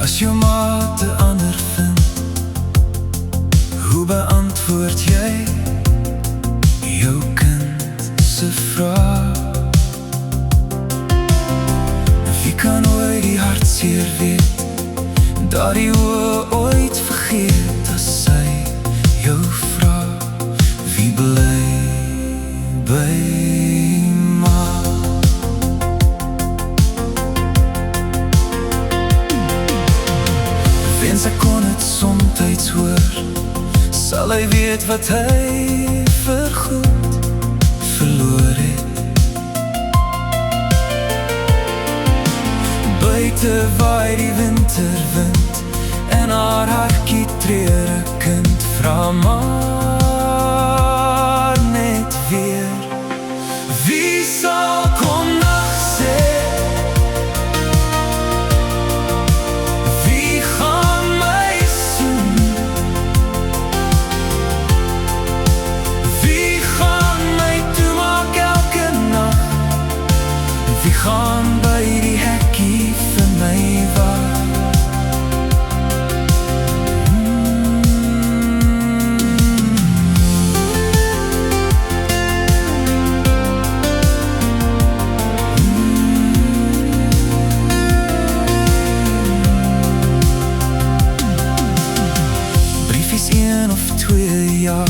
As jou maat 'n ander vind, hoe beantwoord jy jou kind se vraag? Wie kan ooit die hartseer weet, dat die oë ooit vergeet as sy jou vraag? Wie bly by ma? Wens ek kon het somtyds hoor, sal hy weet wat hy vergoed verloor het. Buite waai die winterwind en haar hartjie treur 'n kind, vra maar net weer. Wie sal kom nag sê? Wie gaan my soen? Wie gaan my toemaak elke nag? Wie gaan by die hekkie vir my wag? Briefies 1 of 2 jaar,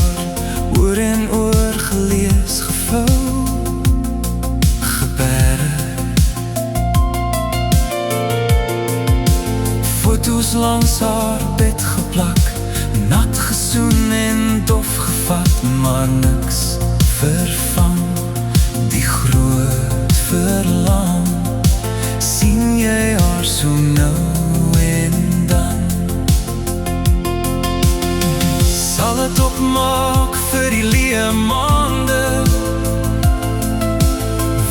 oor en oor gelees, gevou, geberg. Foto's langs haar bed geplak, nat gesoen en dof gevat, maar niks vervang die groot verlang. Sien jy haar so nou en dan? Sal het opmaak vir die leë maande?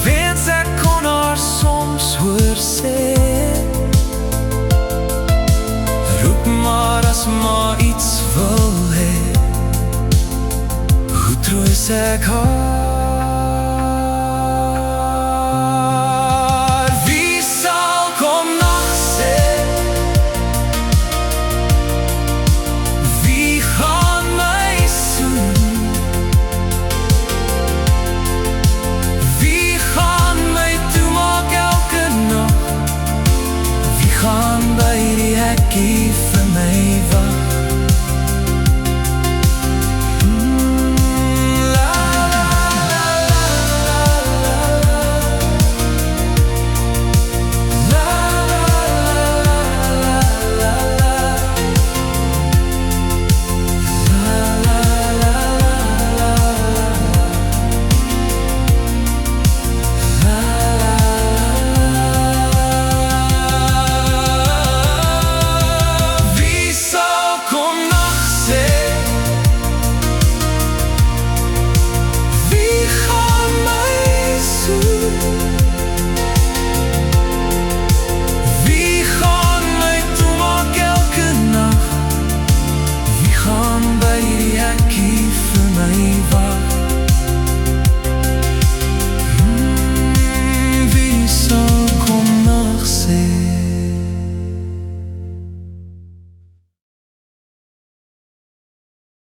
Wens ek kon haar soms hoor sê, roep maar as maar iets wil hê. Hoe troos ek haar?